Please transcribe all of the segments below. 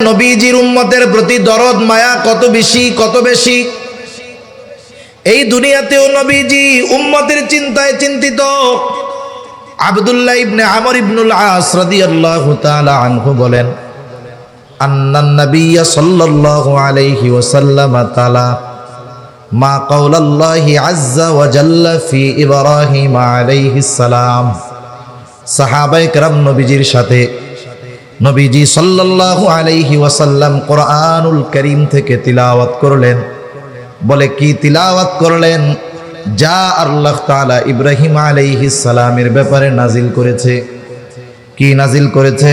নবীজির উম্মতের প্রতি দরদ মায়া কত বেশি কত বেশি। এই দুনিয়াতেও নবীজি উম্মতের চিন্তায় চিন্তিত। আব্দুল্লাহ ইবনে আমর ইবনুল আস রাদিয়াল্লাহু তাআলা আনহু বলেন, আন্নান নাবিয়্য সাল্লাল্লাহু আলাইহি ওয়াসাল্লাম তাআলা মা কাওলাল্লাহি আযজা ওয়া জাল্লা ফি ইব্রাহিম আলাইহিস সালাম। সাহাবায়ে কেরাম নবীজির সাথে নবীজি সাল্লাল্লাহু আলাইহি ওয়াসাল্লাম কোরআনুল কারীম থেকে তিলাওয়াত করলেন। বলে কি তিলাওয়াত করলেন? যা আল্লাহ তাআলা ইব্রাহিম আলাইহিস সালামের ব্যাপারে নাজিল করেছে। কি নাজিল করেছে?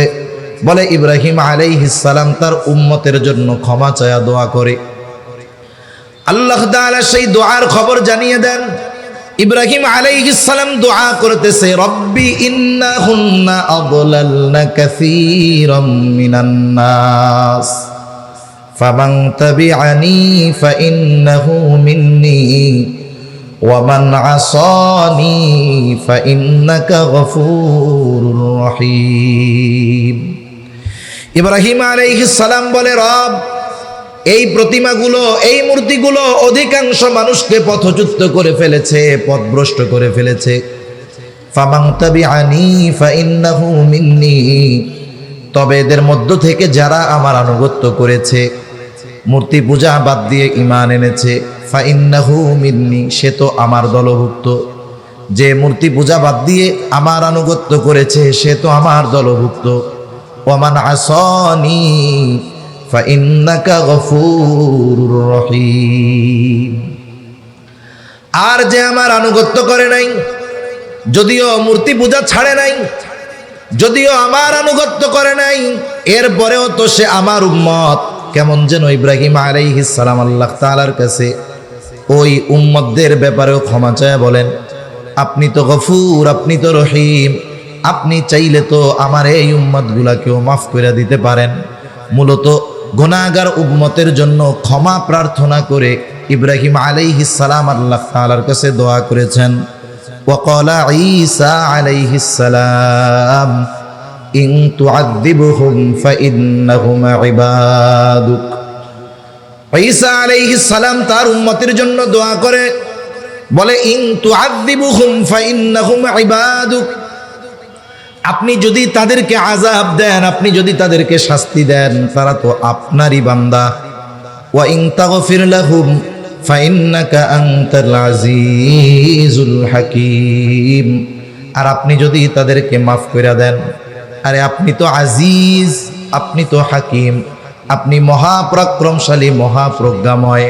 বলে ইব্রাহিম আলাইহিস সালাম তার উম্মতের জন্য ক্ষমা চায়া দোয়া করে। আল্লাহ তাআলা সেই দোয়ার খবর জানিয়ে দেন। ইব্রাহিম আলাইহিস সালাম দোয়া করতেছে, রব্বি ইন্নাহুন্না আদলালনা কাসীরাম মিনান নাস ফামান তাবিআনি ফাইন্নাহু মিন্নি ওয়া মান আসানি ফাইন্নাকা গফুরুর রহিম। ইব্রাহিম আলাইহিস সালাম বলে, রব, এই প্রতিমাগুলো, এই মূর্তিগুলো অধিকাংশ মানুষকে পথচ্যুত করে ফেলেছে, পথভ্রষ্ট করে ফেলেছে। ফামান তাবিআনি ফাইন্নাহু মিন্নি, তবে এদের মধ্য থেকে যারা আমার আনুগত্য করেছে, মূর্তি পূজা বাদ দিয়ে ঈমান এনেছে, ফাইন্নাহু মিন্নি, সে তো আমার দলভুক্ত। যে মূর্তি পূজা বাদ দিয়ে আমার আনুগত্য করেছে সে তো আমার দলভুক্ত। ওয়া মান আসানি ফাইন্নাকা গফুরুর রহিম। আর যে আমার আনুগত্য করে নাই, যদিও মূর্তি পূজা ছাড়ে নাই, যদিও আমার আনুগত্য করে নাই, এরপরেও তো সে আমার উম্মত। কেমন যেন ইব্রাহিম আলাইহিস সালাম আল্লাহ তাআলার কাছে ওই উম্মতদের ব্যাপারেও ক্ষমা চায় বলেন, আপনি তো গফুর, আপনি তো রহিম, আপনি চাইলে তো আমার এই উম্মতগুলাকেও মাফ করে দিতে পারেন। মূলত গুনাহগার উম্মতের জন্য ক্ষমা প্রার্থনা করে ইব্রাহিম আলাইহিস সালাম আল্লাহ তাআলার কাছে দোয়া করেছেন। ওয়াকালা ঈসা আলাইহিস সালাম ইন তুআযিবহুম ফাইন্নাহুম ইবাদুক। ঈসা আলাইহিস সালাম তার উম্মতের জন্য দোয়া করে বলে, ইন তুআযিবহুম ফাইন্নাহুম ইবাদুক, আপনি যদি তাদেরকে আযাব দেন, আপনি যদি তাদেরকে শাস্তি দেন, তারা তো আপনারই বান্দা। ওয়া ইন তাগফির লাহুম ফাইন্নাকা আনতাল আজিজুল হাকীম, আর আপনি যদি তাদেরকে মাফ করে দেন, আরে আপনি তো আজিজ, আপনি তো হাকিম, আপনি মহাপরাক্রমশালী, মহাপ্রজ্ঞাময়।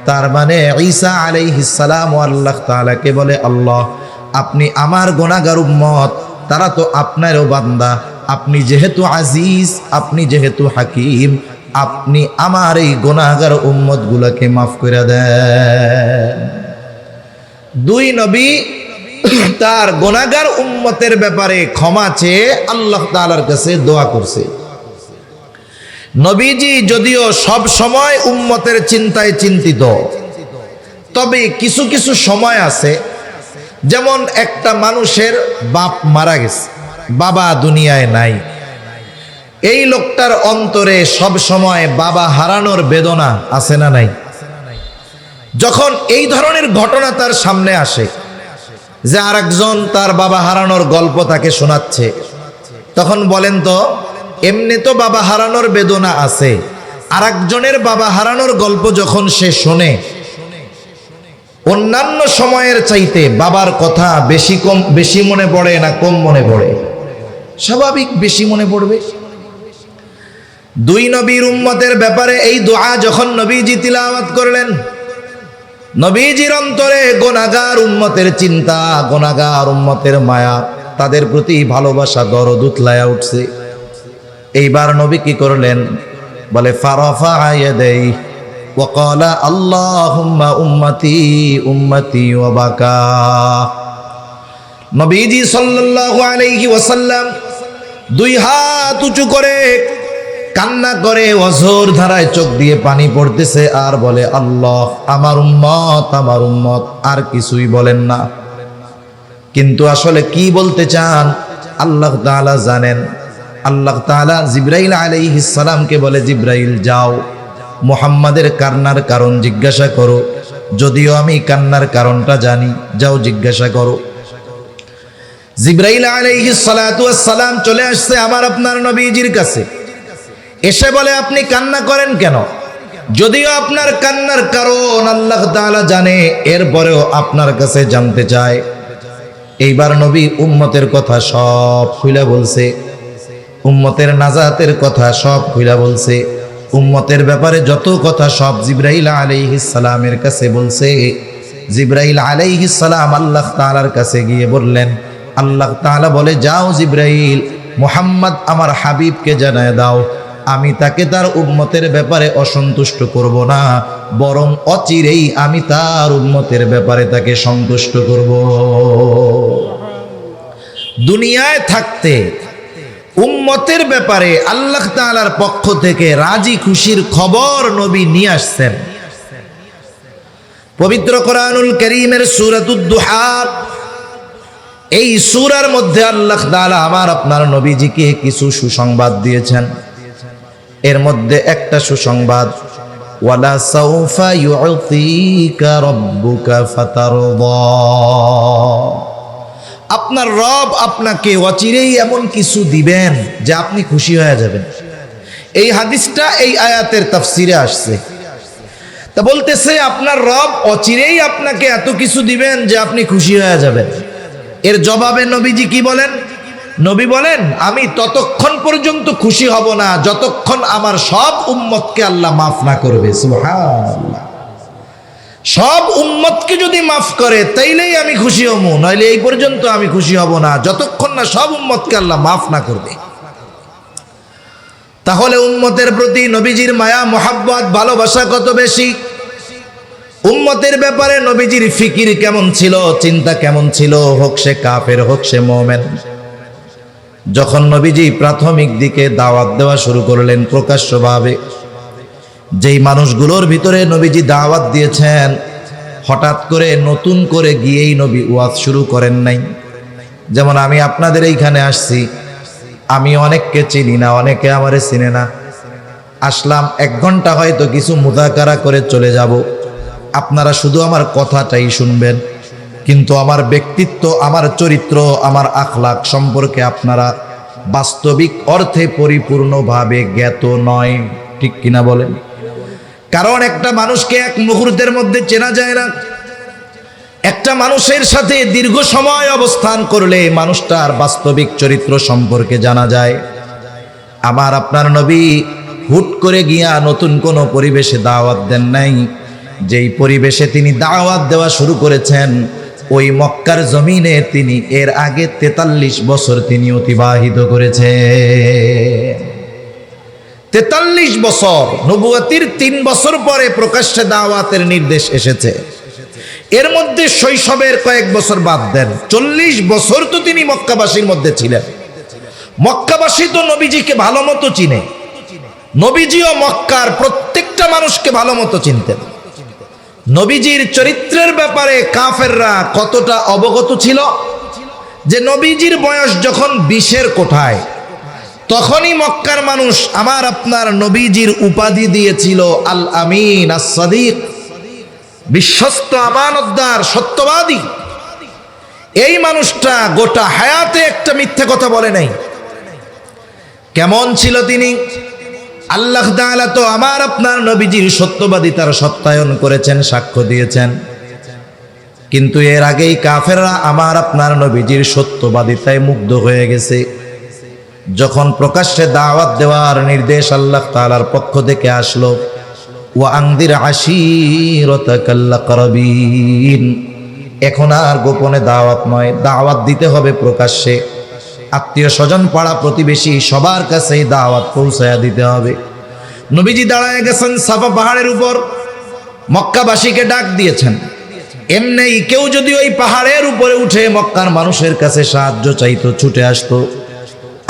তার মানে ঈসা আলাইহিস সালাম ও আল্লাহ তাআলাকে বলে, আল্লাহ, আপনি আমার গুনাহগার উম্মত, তারা তো আপনারও বান্দা। আপনি যেহেতু আজিজ, আপনি যেহেতু হাকিম, আপনি আমার এই গুনাহগার উম্মতগুলোকে মাফ করে দেন। দুই নবী তার গুনাহগার উম্মতের ব্যাপারে ক্ষমা চেয়ে আল্লাহ তাআলার কাছে দোয়া করছে। নবীজি যদিও সব সময় উম্মতের চিন্তায় চিন্তিত, তবে কিছু কিছু সময় আছে, যেমন একটা মানুষের বাপ মারা গেছে, বাবা দুনিয়ায় নাই, এই লোকটার অন্তরে সব সময় বাবা হারানোর বেদনা আছে না নাই? যখন এই ধরনের ঘটনা তার সামনে আসে যে আরেকজন তার বাবা হারানোর গল্প তাকে শোনাচ্ছে, তখন বলেন তো, এমনি তো বাবা হারানোর বেদনা আছে, আরেকজনের বাবা হারানোর গল্প যখন সে শোনে, অন্যান্য সময়ের চাইতে বাবার কথা বেশি মনে পড়ে না কম মনে পড়ে? স্বাভাবিক বেশি মনে পড়বে। দুই নবীর উম্মতের ব্যাপারে এই দোয়া যখন নবীজি তিলাওয়াত করলেন, নবীজির অন্তরে গুনাহগার উম্মতের চিন্তা, গুনাহগার উম্মতের মায়া, তাদের প্রতি ভালোবাসা, দরদ উতলায়া উঠছে। এইবার নবী কি করলেন? বলে, ফারাফা ইয়াদাইহি وقال اللهم উম্মতি উম্মতি ওয়া বাকা। নবীজি সাল্লাল্লাহু আলাইহি ওয়াসাল্লাম দুই হাত উঁচু করে কান্না করে, অঝোর ধারায় চোখ দিয়ে পানি পড়তেছে, আর বলে, আল্লাহ, আমার উম্মত, আমার উম্মত। আর কিছুই বলেন না। কিন্তু আসলে কি বলতে চান আল্লাহ তাআলা জানেন। আল্লাহ তাআলা জিবরাইল আলাইহিস সালামকে বলে, জিবরাইল যাও মুহাম্মাদের কান্নার কারণ জিজ্ঞাসা করো, যদিও আমি কান্নার কারণটা জানি, যাও জিজ্ঞাসা করো। জিবরাইল আলাইহিস সালাতু ওয়াস সালাম চলে আসছে আমার আপনার নবীজির কাছে, এসে বলে আপনি কান্না করেন কেন? যদিও আপনার কান্নার কারণ আল্লাহ তাআলা জানে, এরপরেও আপনার কাছে জানতে চায়। এইবার নবী উম্মতের কথা সব খুলে বলছে, উম্মতের নাজাতের কথা সব খুলে বলছে, উম্মতের ব্যাপারে যত কথা সব জিবরাইল আলাইহিস সালামের কাছে বলছে। জিবরাইল আলাইহিস সালাম আল্লাহ তাআলার কাছে গিয়ে বললেন, আল্লাহ তাআলা বলে, যাও জিবরাইল মুহাম্মদ আমার হাবিবকে জানায় দাও, আমি তাকে তার উম্মতের ব্যাপারে অসন্তুষ্ট করব না, বরং অচিরেই আমি তার উম্মতের ব্যাপারে তাকে সন্তুষ্ট করব। দুনিয়ায় থাকতে উম্মতের ব্যাপারে আল্লাহ তাআলার পক্ষ থেকে রাজি খুশির খবর নবী নিয়ে আসছেন। পবিত্র কোরআনুল কারীমের সূরাতুদ দুহা, এই সূরার মধ্যে আল্লাহ তাআলা আমার আপনার নবীজিকে কিছু সুসংবাদ দিয়েছেন। এর মধ্যে একটা সুসংবাদ, ওয়ালা সাউফা ইউতিকা রাব্বুকা ফাতারদা, আপনার রব আপনাকে অচিরেই এমন কিছু দিবেন যে আপনি খুশি হয়ে যাবেন। এই হাদিসটা এই আয়াতের তাফসিরে আসছে। তা বলতেছে আপনার রব অচিরেই আপনাকে এত কিছু দিবেন যে আপনি খুশি হয়ে যাবেন। এর জবাবে নবীজি কি বলেন? নবী বলেন, আমি ততক্ষণ পর্যন্ত খুশি হব না যতক্ষণ আমার সব উম্মতকে আল্লাহ মাফ না করবে। সুবহানাল্লাহ। সব উম্মতকে যদি মাফ করে তাইলেই আমি খুশি হব, নইলে এই পর্যন্ত আমি খুশি হব না যতক্ষণ না সব উম্মতকে আল্লাহ মাফ না করবে। তাহলে উম্মতের প্রতি নবীজির মায়া মোহাব্বত ভালোবাসা কত বেশি, উম্মতের ব্যাপারে নবীজির ফিকির কেমন ছিল, চিন্তা কেমন ছিল, হোক সে কাফের হোক সে মুমিন। যখন নবীজি প্রাথমিক দিকে দাওয়াত দেওয়া শুরু করলেন প্রকাশ্যভাবে, যেই মানুষগুলোর ভিতরে নবীজি দাওয়াত দিয়েছেন, হঠাৎ করে নতুন করে গিয়েই নবী ওয়াজ শুরু করেন নাই। যেমন আমি আপনাদের এইখানে আসছি, আমি অনেককে চিনি না, অনেকে আমারে চিনে না। আসলাম 1 ঘন্টা হয়তো কিছু মুযাকারা করে চলে যাব, আপনারা শুধু আমার কথাটাই শুনবেন, কিন্তু আমার ব্যক্তিত্ব, আমার চরিত্র, আমার আখলাক সম্পর্কে আপনারা বাস্তবিক অর্থে পরিপূর্ণভাবে জ্ঞাত নয়। ঠিক কিনা বলেন? কারণ একটা মানুষকে এক মুহূর্তের মধ্যে চেনা যায় না। একটা মানুষের সাথে দীর্ঘ সময় অবস্থান করলে মানুষটার বাস্তবিক চরিত্র সম্পর্কে জানা যায়। আমার আপনার নবী হুট করে গিয়া নতুন কোনো পরিবেশে দাওয়াত দেন নাই। যেই পরিবেশে তিনি দাওয়াত দেওয়া শুরু করেছেন, ওই মক্কার জমিনে তিনি এর আগে 43 বছর তিনি অতিবাহিত করেছেন। 43 বছর, নবুয়তির 3 বছর পরে প্রকাশ্যে দাওয়াতের নির্দেশ এসেছে। এর মধ্যে শৈশবের কয়েক বছর বাদ দেন, 40 বছর তো তিনি মক্কাবাসীর মধ্যে ছিলেন। মক্কাবাসী তো নবীজিকে ভালো মতো চিনে, নবীজিও মক্কার প্রত্যেকটা মানুষকে ভালো মতো চিনতেন। নবীজির চরিত্রের ব্যাপারে কাফেররা কতটা অবগত ছিল যে নবীজির বয়স যখন 20-এর কোঠায়, তখনই মক্কার মানুষ আমার আপনার নবীজির উপাধি দিয়েছিল আল আমিন, আস সাদিক, বিশ্বস্ত, আমানতদার, সত্যবাদী। এই মানুষটা গোটা হায়াতে একটা মিথ্যে কথা বলে নাই। কেমন ছিল তিনি? আল্লাহ তাআলা তো আমার আপনার নবীজির সত্যবাদিতার সত্যায়ন করেছেন, সাক্ষ্য দিয়েছেন। কিন্তু এর আগেই কাফেররা আমার আপনার নবীজির সত্যবাদিতায় মুগ্ধ হয়ে গেছে। যখন প্রকাশ্যে দাওয়াত দেওয়ার নির্দেশ আল্লাহ তাআলার পক্ষ থেকে আসলো, ওয়া আনদির আশীরাতাকাল আকরাবিন, এখন আর গোপনে দাওয়াত নয়, দাওয়াত দিতে হবে প্রকাশ্যে। আত্মীয় স্বজন, পাড়া প্রতিবেশী সবার কাছেই দাওয়াত পৌঁছায়া দিতে হবে। নবীজি দাঁড়ায় গেছেন সাফা পাহাড়ের উপর, মক্কাবাসীকে ডাক দিয়েছেন। এমনি কেউ যদি ওই পাহাড়ের উপরে উঠে মক্কার মানুষের কাছে সাহায্য চাইতো, ছুটে আসতো।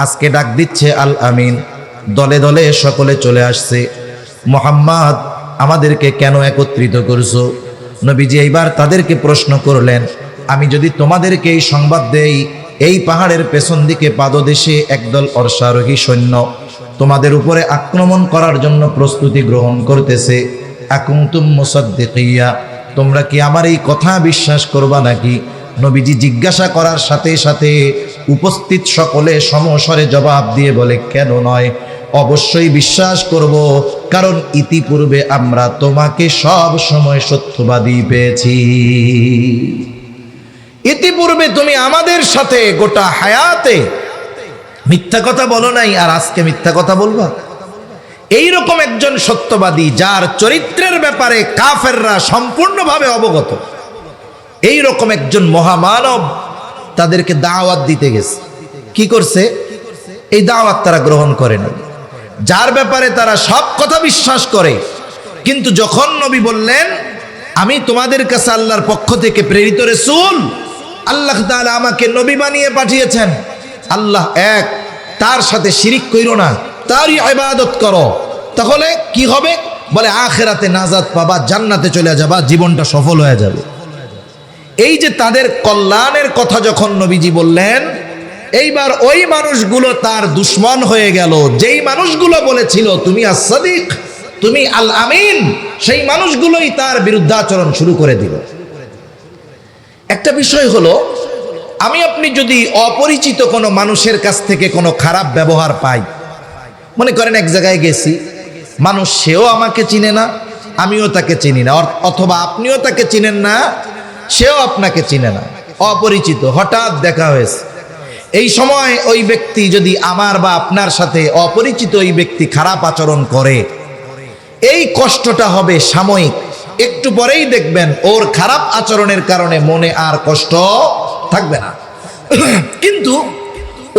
আজকে ডাক দিচ্ছে আল আমিন, দলে দলে সকলে চলে আসছে। মুহাম্মদ, আমাদেরকে কেন একত্রিত করছো? নবীজি এইবার তাদেরকে প্রশ্ন করলেন, আমি যদি তোমাদেরকে এই সংবাদ দেই এই পাহাড়ের পেছন দিকে পাদদেশে একদল অশ্বারোহী সৈন্য তোমাদের উপরে আক্রমণ করার জন্য প্রস্তুতি গ্রহণ করতেছে। আকুনতুম মুসাদ্দিকিয়া, তোমরা কি আমার এই কথা বিশ্বাস করবা নাকি? নবীজি জিজ্ঞাসা করার সাথে সাথে উপস্থিত সকলে সমস্বরে জবাব দিয়ে বলে, কেন নয়, অবশ্যই বিশ্বাস করব, কারণ ইতিপূর্বে আমরা তোমাকে সব সময় সত্যবাদী পেয়েছি। ইতিপূর্বে তুমি আমাদের সাথে গোটা হায়াতে মিথ্যা কথা বলো নাই, আর আজকে মিথ্যা কথা বলবা? এইরকম একজন সত্যবাদী, যার চরিত্রের ব্যাপারে কাফেররা সম্পূর্ণভাবে অবগত, এইরকম একজন মহামানব তাদেরকে দাওয়াত দিতে গেছে। কি করছে? এই দাওয়াত তারা গ্রহণ করে না, যার ব্যাপারে তারা সব কথা বিশ্বাস করে। কিন্তু যখন নবী বললেন, আমি তোমাদের কাছে আল্লাহর পক্ষ থেকে প্রেরিত রাসূল, আল্লাহ তাআলা আমাকে নবী বানিয়ে পাঠিয়েছেন, আল্লাহ এক, তার সাথে শিরিক কইরো না, তারই ইবাদত করো, তাহলে কি হবে? বলে আখিরাতে নাজাত পাবা, জান্নাতে চলে যাবা, জীবনটা সফল হয়ে যাবে। এই যে তাদের কল্যাণের কথা যখন নবীজি বললেন, এইবার ওই মানুষগুলো তার দুশ্মন হয়ে গেল। যেই মানুষগুলো বলেছিল তুমি as-সাদিক, তুমি আল আমিন, সেই মানুষগুলোই তার বিরুদ্ধাচরণ শুরু করে দিল। একটা বিষয় হলো, আমি আপনি যদি অপরিচিত কোনো মানুষের কাছ থেকে কোনো খারাপ ব্যবহার পাই, মনে করেন এক জায়গায় গেছি, মানুষ সেও আমাকে চিনে না, আমিও তাকে চিনি না, অথবা আপনিও তাকে চিনেন না, সেও আপনাকে চিনে না, অপরিচিত, হঠাৎ দেখা হয়েছে। এই সময় ওই ব্যক্তি যদি আমার বা আপনার সাথে, অপরিচিত ওই ব্যক্তি খারাপ আচরণ করে, এই কষ্টটা হবে সাময়িক, একটু পরেই দেখবেন ওর খারাপ আচরণের কারণে মনে আর কষ্ট থাকবে না। কিন্তু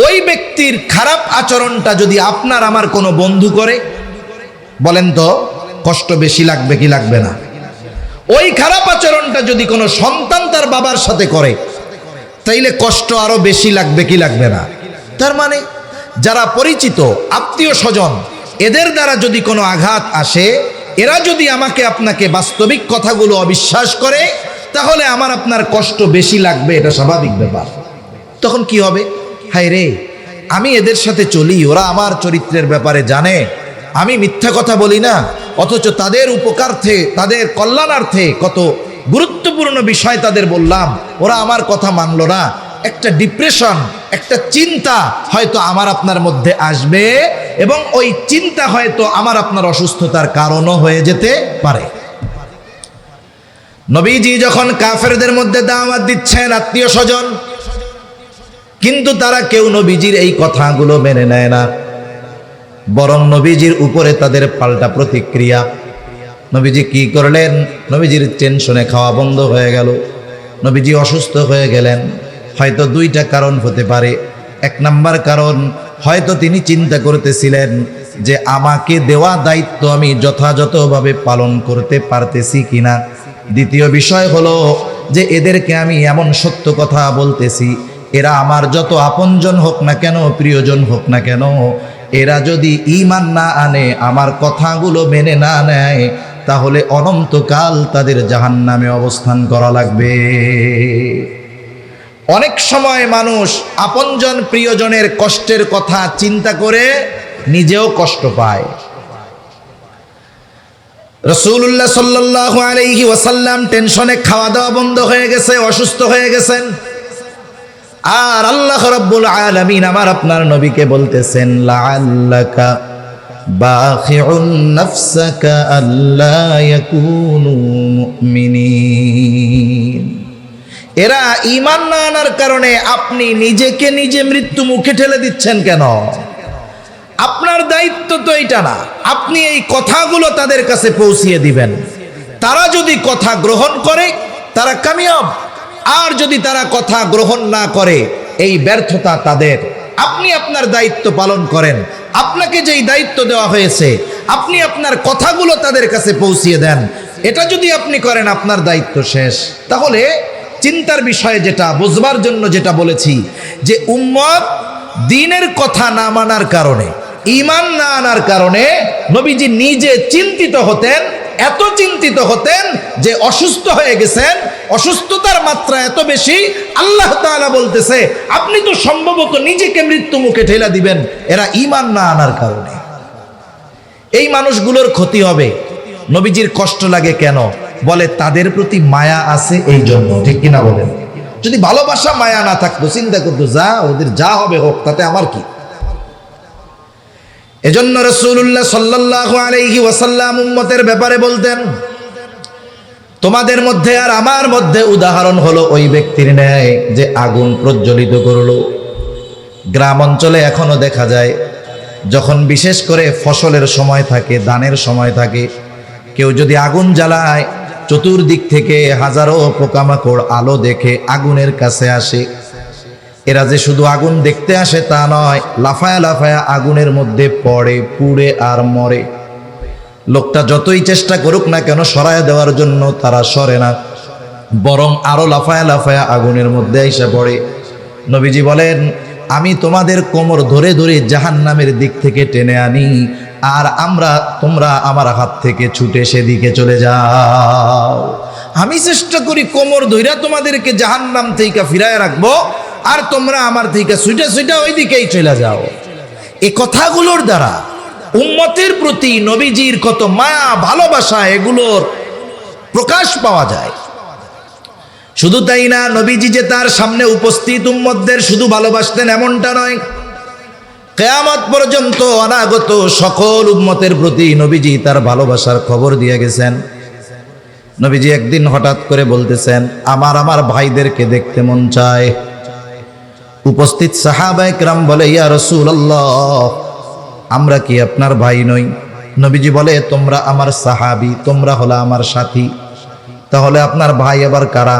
ওই ব্যক্তির খারাপ আচরণটা যদি আপনার আমার কোনো বন্ধু করে, বলেন তো কষ্ট বেশি লাগবে কি লাগবে না? ওই খারাপ আচরণটা যদি কোনো সন্তান তার বাবার সাথে করে, তাইলে কষ্ট আরো বেশি লাগবে কি লাগবে না? তার মানে যারা পরিচিত আত্মীয় স্বজন, এদের দ্বারা যদি কোনো আঘাত আসে, এরা যদি আমাকে আপনাকে বাস্তবিক কথাগুলো অবিশ্বাস করে, তাহলে আমার আপনার কষ্ট বেশি লাগবে, এটা স্বাভাবিক ব্যাপার। তখন কি হবে? হায় রে, আমি এদের সাথে চলি, ওরা আমার চরিত্রের ব্যাপারে জানে, আমি মিথ্যা কথা বলি না, অথচ তাদের উপকারার্থে, তাদের কল্যাণার্থে কত গুরুত্বপূর্ণ বিষয় তাদের বললাম, ওরা আমার কথা মানলো না। একটা ডিপ্রেশন, একটা চিন্তা হয়তো আমার আপনার মধ্যে আসবে, এবং ওই চিন্তা হয়তো আমার আপনার অসুস্থতার কারণও হয়ে যেতে পারে। নবীজি যখন কাফেরদের মধ্যে দাওয়াত দিচ্ছেন, আত্মীয় স্বজন, কিন্তু তারা কেউ নবীজির এই কথাগুলো মেনে নেয় না, বরং নবীজির উপরে তাদের পাল্টা প্রতিক্রিয়া। নবীজি কি করলেন? নবীজির টেনশনে খাওয়া বন্ধ হয়ে গেল, নবীজি অসুস্থ হয়ে গেলেন। হয়তো দুইটা কারণ হতে পারে। এক নাম্বার কারণ, হয়তো তিনি চিন্তা করতেছিলেন যে আমাকে দেওয়া দায়িত্ব আমি যথাযথভাবে পালন করতে পারতেছি কিনা। দ্বিতীয় বিষয় হলো যে এদেরকে আমি এমন সত্য কথা বলতেছি, এরা আমার যত আপনজন হোক না কেন, প্রিয়জন হোক না কেন, এরা যদি ঈমান না আনে, আমার কথাগুলো মেনে না নেয়, তাহলে অনন্তকাল তাদের জাহান্নামে অবস্থান করা লাগবে। অনেক সময় মানুষ আপনজন প্রিয়জনের কষ্টের কথা চিন্তা করে নিজেও কষ্ট পায়। রাসূলুল্লাহ সাল্লাল্লাহু আলাইহি ওয়াসাল্লাম টেনশনে খাওয়া দাওয়া বন্ধ হয়ে গেছে, অসুস্থ হয়ে গেছেন, আর আল্লাহ রাব্বুল আলামিন আমার আপনার নবীকে বলতেছেন, লাআল্লাকা বাখিউন নাফসাকা আল্লা ইয়াকুনু মুমিনিন। এরা ঈমান না আনার কারণে আপনি নিজেকে নিজে মৃত্যু মুখে ঠেলে দিচ্ছেন কেন? আপনার দায়িত্ব তো এটা না, আপনি এই কথাগুলো তাদের কাছে পৌঁছিয়ে দিবেন। তারা যদি কথা গ্রহণ করে তারা কামিয়াব, আর যদি তারা কথা গ্রহণ না করে এই ব্যর্থতা তাদের। আপনি আপনার দায়িত্ব পালন করেন, আপনাকে যেই দায়িত্ব দেওয়া হয়েছে আপনি আপনার কথাগুলো তাদের কাছে পৌঁছিয়ে দেন। এটা যদি আপনি করেন আপনার দায়িত্ব শেষ। তাহলে চিন্তার বিষয় যেটা, বুঝবার জন্য যেটা বলেছি, যে উম্মত দ্বীনের কথা না মানার কারণে, ঈমান না আনার কারণে নবীজি নিজে চিন্তিত হতেন এত চিন্তিত হতেন যে অসুস্থ হয়ে গেছেন, অসুস্থতার মাত্রা এত বেশি, আল্লাহ তাআলা বলতেছে আপনি তো সম্ভবত নিজেকে মৃত্যু মুখে ঠেলা দিবেন এরা ঈমান না আনার কারণে। এই মানুষগুলোর ক্ষতি হবে, নবীজির কষ্ট লাগে কেন? বলে তাদের প্রতি মায়া আছে এই জন্য। ঠিক কিনা বলেন? যদি ভালোবাসা মায়া না থাকতো, চিন্তা করতো যা ওদের যা হবে হোক, তাতে আমার কি? এজন্য রাসূলুল্লাহ সাল্লাল্লাহু আলাইহি ওয়াসাল্লাম উম্মতের ব্যাপারে বলতেন, তোমাদের মধ্যে আর আমার মধ্যে উদাহরণ হলো ওই ব্যক্তির ন্যায় যে আগুন প্রজ্বলিত করলো। গ্রাম অঞ্চলে এখনো দেখা যায়, যখন বিশেষ করে ফসলের সময় থাকে, ধানের সময় থাকে, কেউ যদি আগুন জ্বালায়, চতুর্দিক থেকে হাজারো পোকামাকড় আলো দেখে আগুনের কাছে আসে। এরা যে শুধু আগুন দেখতে আসে তা নয়, লাফায়া লাফায়া আগুনের মধ্যে পড়ে, পুড়ে আর মরে। লোকটা যতই চেষ্টা করুক না কেন সরায় দেওয়ার জন্য, তারা সরে না, বরং আরো লাফায়া লাফায়া আগুনের মধ্যে এসে পড়ে। নবীজি বলেন, আমি তোমাদের কোমর ধরে ধরে জাহান্নামের দিক থেকে টেনে আনি, আর তোমরা আমার হাত থেকে ছুটে সেদিকে চলে যাও। আমি চেষ্টা করি কোমর ধইরা তোমাদেরকে জাহান্নাম থেকে ফিরায় রাখবো, আর তোমরা আমার থেকে ছুটে ছুটে ওই দিকেই চলে যাও। এই কথাগুলোর দ্বারা উম্মতের প্রতি নবীজির কত মায়া ভালোবাসা এগুলোর প্রকাশ পাওয়া যায়। শুধু তাই না, নবীজি যে তার সামনে উপস্থিত উম্মতদের শুধু ভালোবাসতেন এমনটা নয়, কিয়ামত পর্যন্ত অনাগত সকল উম্মতের প্রতি নবীজি তার ভালোবাসার খবর দিয়ে গেছেন। নবীজি একদিন হঠাৎ করে বলতেছেন, আমার ভাইদেরকে দেখতে মন চায়। উপস্থিত সাহাবায়ে কেরাম বলে, ইয়া রাসূলুল্লাহ, আমরা কি আপনার ভাই নই? নবীজি বলে, তোমরা আমার সাহাবী, তোমরা হলো আমার সাথী, তাহলে আপনার ভাই আবার কারা?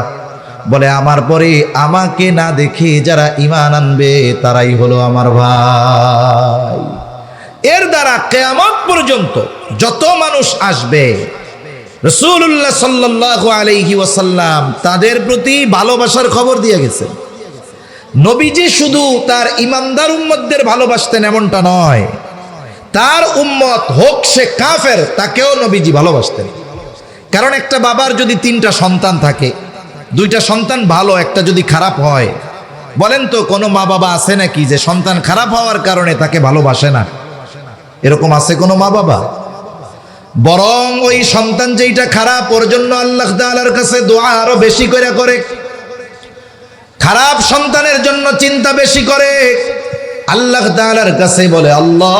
বলে, আমার পরে আমাকে না দেখে যারা ঈমান আনবে তারাই হলো আমার ভাই। এর দ্বারা কিয়ামত পর্যন্ত যত মানুষ আসবে, রাসূলুল্লাহ সাল্লাল্লাহু আলাইহি ওয়াসাল্লাম তাদের প্রতি ভালোবাসার খবর দিয়ে গেছেন। নবীজি শুধু তার ঈমানদার উম্মতদের ভালোবাসতেন এমনটা নয়, তার উম্মত হোক সে কাফের, তাকেও নবীজি ভালোবাসতেন। কারণ একটা বাবার যদি 3টা সন্তান থাকে, 2টা সন্তান ভালো, একটা যদি খারাপ হয়, বলেন তো কোনো মা বাবা আছে নাকি যে সন্তান খারাপ হওয়ার কারণে তাকে ভালোবাসে না? এরকম আছে কোনো মা বাবা? বরং ওই সন্তান যেইটা খারাপ, ওর জন্য আল্লাহ তাআলার কাছে দোয়া আরো বেশি করে, খারাপ সন্তানের জন্য চিন্তা বেশি করে। আল্লাহ তাআলার কাছে বলে, আল্লাহ,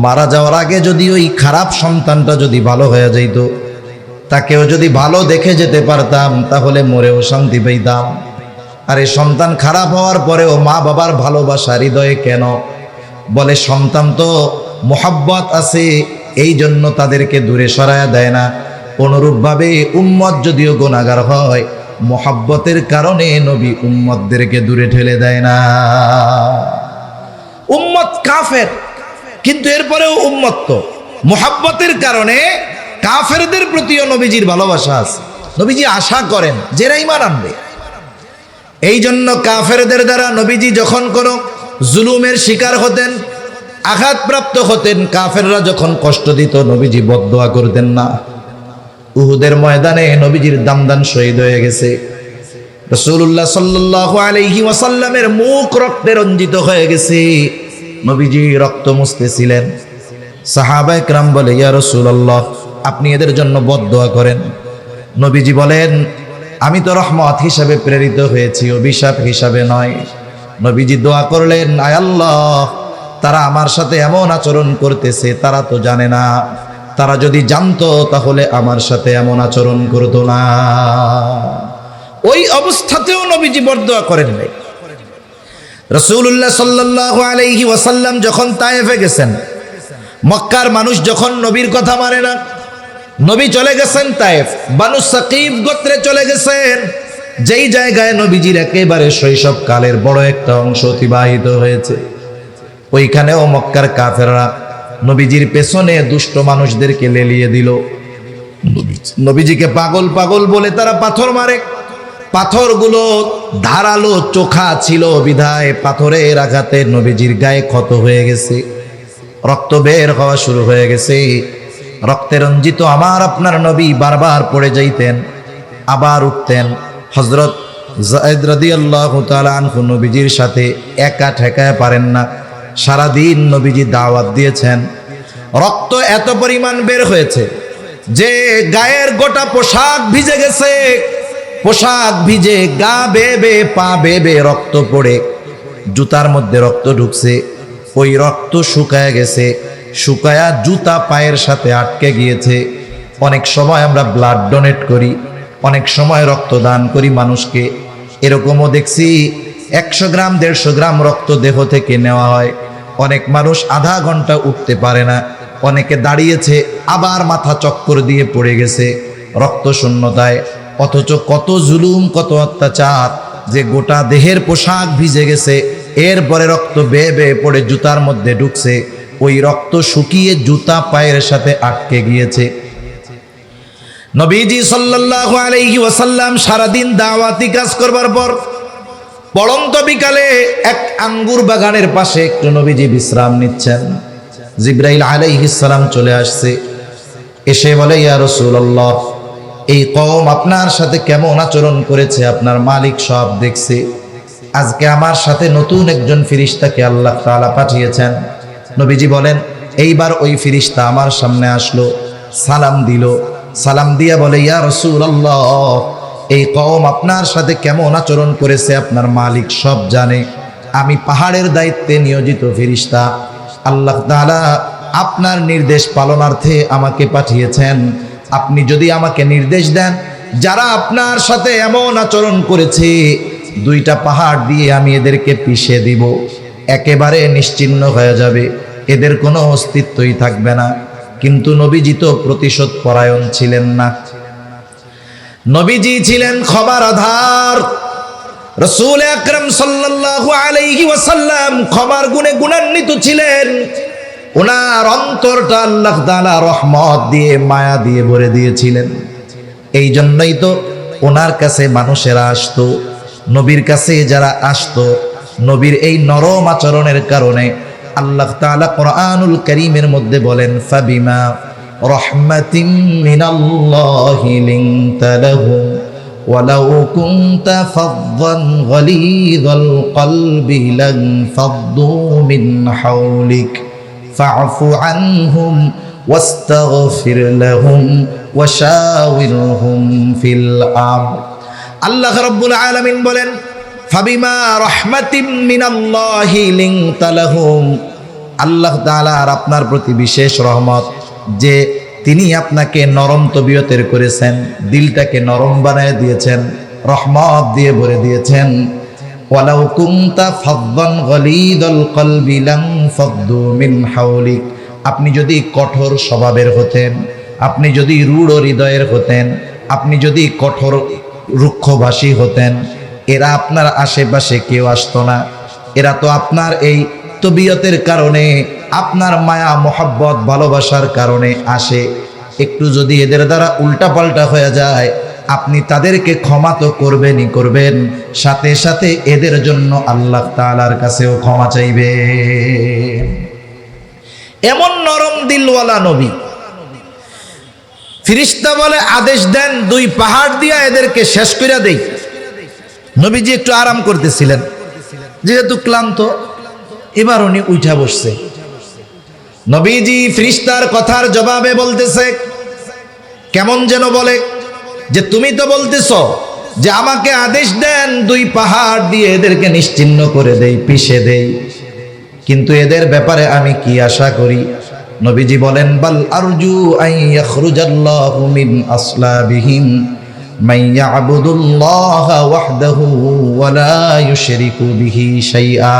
মারা যাওয়ার আগে যদি ওই খারাপ সন্তানটা যদি ভালো হয়ে যাইত, তাকেও যদি ভালো দেখে যেতে পারতাম, তাহলে মরেও শান্তি পেতাম। আর এই সন্তান খারাপ হওয়ার পরেও মা বাবার ভালোবাসা হৃদয়ে কেন? বলে, সন্তান তো মোহাব্বত আছে, এই জন্য তাদেরকে দূরে সরায়া দেয় না। অনুরূপভাবে উম্মত যদিও গুনাহগার হয়, মোহাব্বতের কারণে নবী উম্মতদেরকে দূরে ঠেলে দেয় না। উম্মত কাফের, কিন্তু এরপরেও উম্মত তো মোহাব্বতের কারণে কাফেরদের প্রতিও নবীজির ভালোবাসা আছে। নবীজি আশা করেন যারা ঈমান আনবে। এই জন্য কাফেরদের দ্বারা নবীজি যখন কোনো জুলুমের শিকার হতেন, আঘাতপ্রাপ্ত হতেন, কাফেররা যখন কষ্ট দিত, নবীজি বদদোয়া করতেন না। উহুদের ময়দানে নবীজির দামদান শহীদ হয়ে গেছে। রাসূলুল্লাহ সাল্লাল্লাহু আলাইহি ওয়াসাল্লামের মুখ রক্তে রঞ্জিত হয়ে গেছে, নবীজি রক্ত মুছতেছিলেন। সাহাবায়ে কেরাম বলে, ইয়া রাসূলুল্লাহ, আপনি এদের জন্য বদদোয়া করেন। নবীজি বলেন, আমি তো রহমত হিসাবে প্রেরিত হয়েছি, অভিশাপ হিসাবে নয়। নবীজি দোয়া করলেন, আয় আল্লাহ, তারা আমার সাথে এমন আচরণ করতেছে, তারা তো জানে না, তারা যদি জানতো তাহলে আমার সাথে এমন আচরণ করতো না। ওই অবস্থাতেও নবীজি বদদোয়া করেন নাই। রাসূলুল্লাহ সাল্লাল্লাহু আলাইহি ওয়াসাল্লাম যখন তায়েফে গেছেন, মক্কার মানুষ যখন নবীর কথা মানে না, নবী চলে গেছেন তায়েফ, বানু সাকিব গোত্রে চলে গেছেন, যেই জায়গায় নবীজির একেবারে শৈশব কালের বড় একটা অংশ অতিবাহিত হয়েছে। ওইখানেও মক্কার কাফেররা নবীজির পেছনে দুষ্ট মানুষদেরকে লেলিয়ে দিল। নবীজিকে পাগল পাগল বলে তারা পাথর মারে। পাথরগুলো ধারালো চোখা ছিল বিধায় পাথরের আঘাতে নবীজির গায়ে ক্ষত হয়ে গেছে, রক্ত বের হওয়া শুরু হয়ে গেছে। রক্তে রঞ্জিত আমার আপনার নবী বারবার পড়ে যাইতেন, আবার উঠতেন। হযরত যায়েদ রাদিয়াল্লাহু তাআলা আনহু নবীজির সাথে একা ঠেকায় পারেন না, সারাদিন নবীজি দাওয়াত দিয়েছেন। রক্ত এত পরিমাণ বের হয়েছে যে গায়ের গোটা পোশাক ভিজে গেছে, পোশাক ভিজে, গা বেবে, পা বেবে, রক্ত পড়ে, জুতার মধ্যে রক্ত ঢুকছে, ওই রক্ত শুকায় গেছে, শুকায়া জুতা পায়ের সাথে আটকে গিয়েছে। অনেক সময় আমরা ব্লাড ডোনেট করি, অনেক সময় রক্ত দান করি মানুষকে, এরকমও দেখছি 100 গ্রাম 150 গ্রাম রক্ত দেহ থেকে নেওয়া হয়। অনেক মানুষ আধা ঘন্টা উঠতে পারে না, অনেকে দাঁড়িয়েছে আবার মাথা চক্কর দিয়ে পড়ে গেছে রক্ত শূন্যতায়। অথচ কত জুলুম, কত অত্যাচার, যে গোটা দেহের পোশাক ভিজে গেছে, এরপরে রক্ত বেয়ে বেয়ে পড়ে জুতার মধ্যে ঢুকছে, ওই রক্ত শুকিয়ে জুতা পায়ের সাথে আটকে গিয়েছে। নবীজি সাল্লাল্লাহু আলাইহি ওয়াসাল্লাম সারাদিন দাওয়াতি কাজ করবার পর পড়ন্ত বিকালে এক আঙ্গুর বাগানের পাশে একটু নবীজি বিশ্রাম নিচ্ছেন। জিবরাইল আলাইহিস সালাম চলে আসছে, এসে বলে, ইয়া রাসূলুল্লাহ, এই কওম আপনার সাথে কেমন আচরণ করেছে আপনার মালিক সব দেখছে। আজকে আমার সাথে নতুন একজন ফেরেশতাকে আল্লাহ তাআলা পাঠিয়েছেন। নবীজি বলেন, এইবার ওই ফেরেশতা আমার সামনে আসলো, সালাম দিল, সালাম দিয়া বলে, ইয়া রাসূলুল্লাহ, এই কওম আপনার সাথে কেমন আচরণ করেছে আপনার মালিক সব জানে। আমি পাহাড়ের দায়িত্বে নিয়োজিত ফেরেশতা, আল্লাহ তাআলা আপনার নির্দেশ পালনার্থে আমাকে পাঠিয়েছেন। আপনি যদি আমাকে নির্দেশ দেন, যারা আপনার সাথে এমন আচরণ করেছে, 2টা পাহাড় দিয়ে আমি এদেরকে পিষে দিব, একেবারে নিশ্চিহ্ন হয়ে যাবে, এদের কোনো অস্তিত্বই থাকবে না। কিন্তু নবীজি তো প্রতিশোধ পরায়ণ ছিলেন না, নবীজি ছিলেন ক্ষমার আধার। রাসূল আকরাম সাল্লাল্লাহু আলাইহি ওয়াসাল্লাম ক্ষমার গুণে গুণান্বিত ছিলেন। ওনার অন্তরটা আল্লাহ তাআলা রহমত দিয়ে, মায়া দিয়ে ভরে দিয়েছিলেন। এই জন্যই তো ওনার কাছে মানুষেরা আসতো, নবীর কাছে যারা আসতো, নবীর এই নরম আচরণের কারণে আল্লাহ তাআলা কোরআনুল কারীমের মধ্যে বলেন, ফাবিমা রাহমাতিম মিনাল্লাহি লিনতা লাহুম ওয়ালাউ কুনতা ফাযযান গালিযাল কলবি লানফাদ্দু মিন হাওলিক ফা'ফু আনহুম ওয়াস্তাগফির লাহুম ওয়াশাওিরহুম ফিল আমর। আল্লাহ রাব্বুল আলামিন বলেন, ফাবিমা রাহমাতিম মিনাল্লাহি লিনতা লাহুম, আল্লাহ তাআলার আপনার প্রতি বিশেষ রহমত যে তিনি আপনাকে নরম তবিয়তের করেছেন, দিলটাকে নরম বানায় দিয়েছেন, রহমত দিয়ে ভরে দিয়েছেন। ওয়ালাউ কুনতা ফাযযান গালিযাল কলবি লানফাদ্দু মিন হাওলিক, আপনি যদি কঠোর স্বভাবের হতেন, আপনি যদি রূঢ় হৃদয়ের হতেন, আপনি যদি কঠোর রুক্ষভাষী হতেন, এরা আপনার আশেপাশে কেউ আসতো না। এরা তো আপনার এই তবিয়তের কারণে, আপনার মায়া মোহাব্বত ভালোবাসার কারণে আসে। একটু যদি এদের দ্বারা উল্টাপাল্টা হয়ে যায়, আপনি তাদেরকে ক্ষমা তো করবেনই করবেন, সাথে সাথে এদের জন্য আল্লাহ তাআলার কাছেও ক্ষমা চাইবে। এমন নরম দিলওয়ালা নবী। ফেরেশতা বলে, আদেশ দেন 2 পাহাড় দিয়া এদেরকে শেষ করে দেই। নবীজি একটু আরাম করতেছিলেন, যেহেতু ক্লান্ত, এবার উনি উঠা বসছে। নবীজি ফেরেশতার কথার জবাবে বলতেছে, কেমন যেন বলে যে, তুমি তো বলতেছ যে আমাকে আদেশ দেন 2 পাহাড় দিয়ে এদেরকে নিশ্চিহ্ন করে দেই, পিষে দেই, কিন্তু এদের ব্যাপারে আমি কি আশা করি? নবীজি বলেন, বাল আরজু আন ইয়াখরুজাল্লাহু মিন আসলাবিহিম মান ইয়াবুদুল্লাহা ওয়াহদাহু ওয়া লা ইউশরিকু বিহি শাইআ।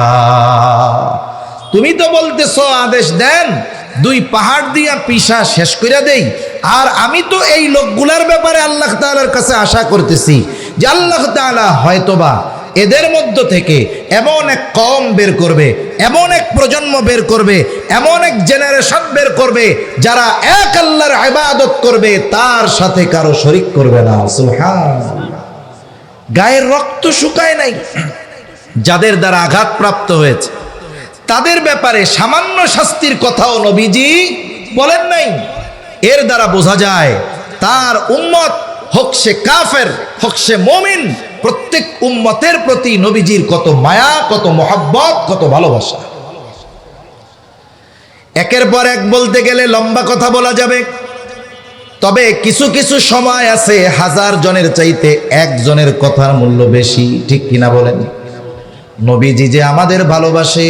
তুমি তো বলতেছো আদেশ দেন 2 পাহাড় দিয়া পিষা শেষ করে দেই, আর আমি তো এই লোকগুলার ব্যাপারে আল্লাহ তাআলার কাছে আশা করতেছি যে আল্লাহ তাআলা হয়তোবা এদের মধ্য থেকে এমন এক কওম বের করবে, এমন এক প্রজন্ম বের করবে, এমন এক জেনারেশন বের করবে যারা এক আল্লাহর ইবাদত করবে, তার সাথে কারো শরীক করবে না। সুবহানাল্লাহ। গায়ের রক্ত শুকায় নাই, যাদের দ্বারা আঘাতপ্রাপ্ত হয়েছে তাদের ব্যাপারে সামান্য শাস্তির কথাও নবীজি বলেন নাই। এর দ্বারা বোঝা যায় তার উম্মত হোক সে কাফের হোক সে মুমিন, প্রত্যেক উম্মতের প্রতি নবীজির কত মায়া, কত মহব্বত, কত ভালোবাসা। একের পর এক বলতে গেলে লম্বা কথা বলা যাবে, তবে কিছু কিছু সময় আছে হাজার জনের চাইতে একজনের কথার মূল্য বেশি, ঠিক কিনা বলেন? নবীজি যে আমাদের ভালোবাসে,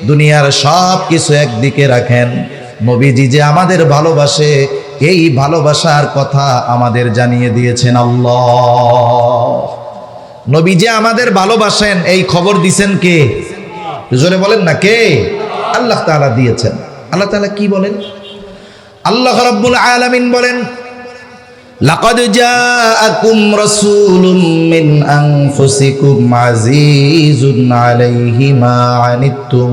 দুনিয়ার সব কিছু একদিকে রাখেন, নবীজি যে আমাদের ভালোবাসে, এই ভালোবাসার কথা আমাদের জানিয়ে দিয়েছেন আল্লাহ। নবী যে আমাদের ভালোবাসেন এই খবর দিয়েছেন কে? জোরে বলেন না, কে? আল্লাহ তাআলা দিয়েছেন। আল্লাহ তাআলা কি বলেন? আল্লাহ রাব্বুল আলামিন বলেন, লাকাদ জাআকুম রাসূলুম মিন আনফুসিকুম আজিজুন আলাইহি মা আনিতুম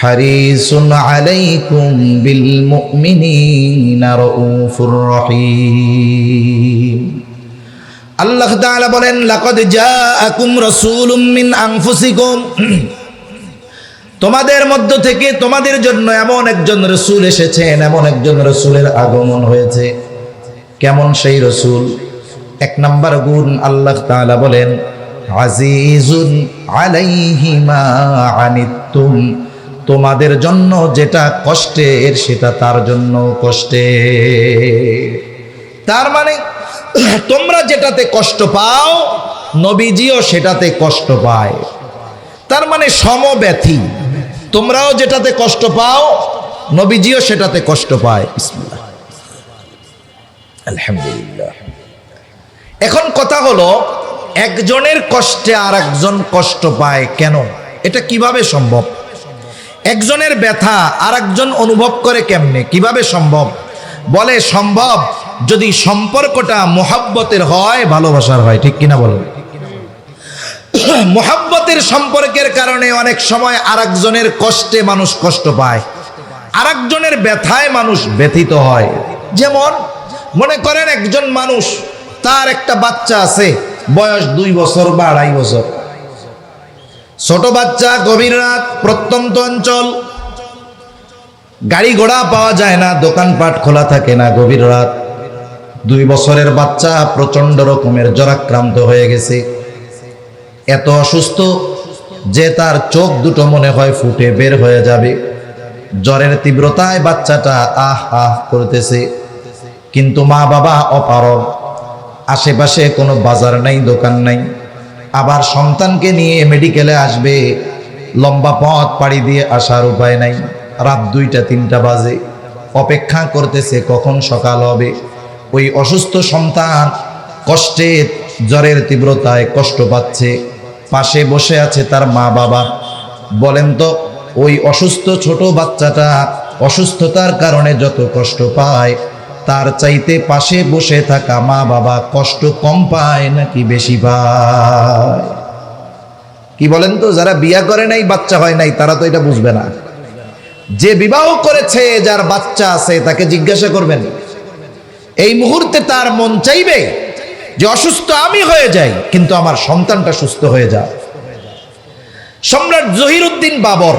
হারিসুন আলাইকুম বিল মুমিনিনা রাউফুর রহিম। আল্লাহ তাআলা বলেন, লাকাদ জাআকুম রাসূলুম মিন আনফুসিকুম, তোমাদের মধ্য থেকে তোমাদের জন্য এমন একজন রাসূল এসেছেন, এমন একজন রাসূলের আগমন হয়েছে। কেমন সেই রাসূল? এক নাম্বার গুণ আল্লাহ তাআলা বলেন, আজিজুন আলাইহি মা আনিতুম, তোমাদের জন্য যেটা কষ্টের সেটা তার জন্য কষ্টের। তার মানে তোমরা যেটাতে কষ্ট পাও নবীজিও সেটাতে কষ্ট পায়। তার মানে সমব্যথী, তোমরাও যেটাতে কষ্ট পাও নবীজিও সেটাতে কষ্ট পায়। বিসমিল্লাহ, আলহামদুলিল্লাহ। এখন কথা হলো, একজনের কষ্টে আর একজন কষ্ট পায় কেন? এটা কিভাবে সম্ভব? একজনের ব্যথা আর একজন অনুভব করে কেমনে? কিভাবে সম্ভব? বলে সম্ভব যদি সম্পর্কটা মোহাব্বতের হয়, ভালোবাসার হয়, ঠিক কিনা বলেন? মোহাব্বতের সম্পর্কের কারণে অনেক সময় আর একজনের কষ্টে মানুষ কষ্ট পায়, আর একজনের ব্যথায় মানুষ ব্যথিত হয়। যেমন মনে করেন একজন মানুষ, তার একটা বাচ্চা আছে, বয়স 2 বছর বা 2.5 বছর, ছোট বাচ্চা, গভীর রাত, প্রত্যন্ত অঞ্চল, গাড়ি ঘোড়া পাওয়া যায় না, দোকানপাট খোলা থাকে না, গভীর রাত। 2 বছরের বাচ্চা প্রচন্ড রকমের জ্বরাক্রান্ত হয়ে গেছে, এত অসুস্থ যে তার চোখ দুটো মনে হয় ফুটে বের হয়ে যাবে। জ্বরের তীব্রতায় বাচ্চাটা আহ আহ করতেছে, কিন্তু মা বাবা অপারগ, আশেপাশে কোনো বাজার নাই, দোকান নাই, আবার সন্তানকে নিয়ে মেডিকেলে আসবে, লম্বা পথ পাড়ি দিয়ে আসার উপায় নাই। রাত 2টা-3টা বাজে, অপেক্ষা করতেছে কখন সকাল হবে। ওই অসুস্থ সন্তান কষ্টে, জ্বরের তীব্রতায় কষ্ট পাচ্ছে, পাশে বসে আছে তার মা বাবা। বলেন তো, ওই অসুস্থ ছোট বাচ্চাটা অসুস্থতার কারণে যত কষ্ট পায়, তার চাইতে পাশে বসে থাকা মা বাবা কষ্ট কম পায় নাকি বেশি পায়? কি বলেন তো? যারা বিয়ে করে নাই, বাচ্চা হয় নাই, তারা তো এটা বুঝবে না। যে বিবাহ করেছে, যার বাচ্চা আছে, তাকে জিজ্ঞাসা করবেন, এই মুহূর্তে তার মন চাইবে যে অসুস্থ আমি হয়ে যাই, কিন্তু আমার সন্তানটা সুস্থ হয়ে যায়। সম্রাট জহিরুদ্দিন বাবর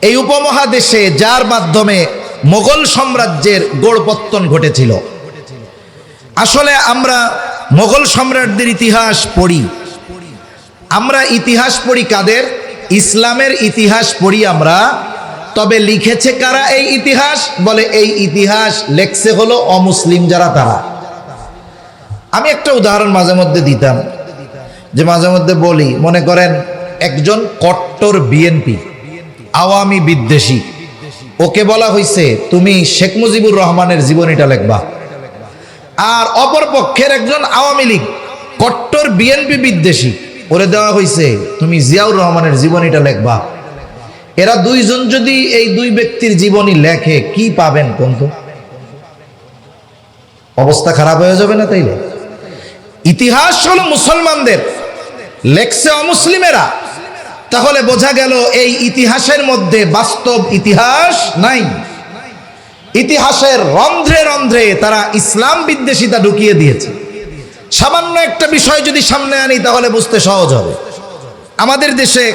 এই উপমহাদেশে, যার মাধ্যমে মোগল সাম্রাজ্যের গোড়পত্তন ঘটেছিল। আসলে আমরা মোগল সম্রাটদের ইতিহাস পড়ি, আমরা ইতিহাস পড়ি কাদের? ইসলামের ইতিহাস পড়ি আমরা। তবে লিখেছে কারা এই ইতিহাস? বলে এই ইতিহাস লেখছে হলো অমুসলিম যারা, তারা। আমি একটা উদাহরণ মাঝে মধ্যে দিতাম, যে মাঝে মধ্যে বলি, মনে করেন একজন কট্টর বিএনপি, আওয়ামী বিদ্বেষী, ওকে বলা হয়েছে তুমি শেখ মুজিবুর রহমানের জীবনীটা লেখবা। আর অপর পক্ষের একজন আওয়ামী লীগ, কট্টর বিএনপি বিদ্বেষী, ওরে দেওয়া হয়েছে তুমি জিয়াউর রহমানের জীবনীটা লেখবা। এরা দুইজন যদি এই দুই ব্যক্তির জীবনী লেখে, কি পাবেন কোন? তো অবস্থা খারাপ হয়ে যাবে না? তাইলে ইতিহাস হলো মুসলমানদের, লেখছে অমুসলিমেরা। তাহলে বোঝা গেল এই ইতিহাসের মধ্যে বাস্তব ইতিহাস নাই। ইতিহাসের রন্ধ্রে রন্ধ্রে তারা ইসলাম বিদ্বেষিতা ঢুকিয়ে দিয়েছে। সামান্য একটা বিষয় যদি সামনে আনি তাহলে বুঝতে সহজ হবে। আমাদের দেশে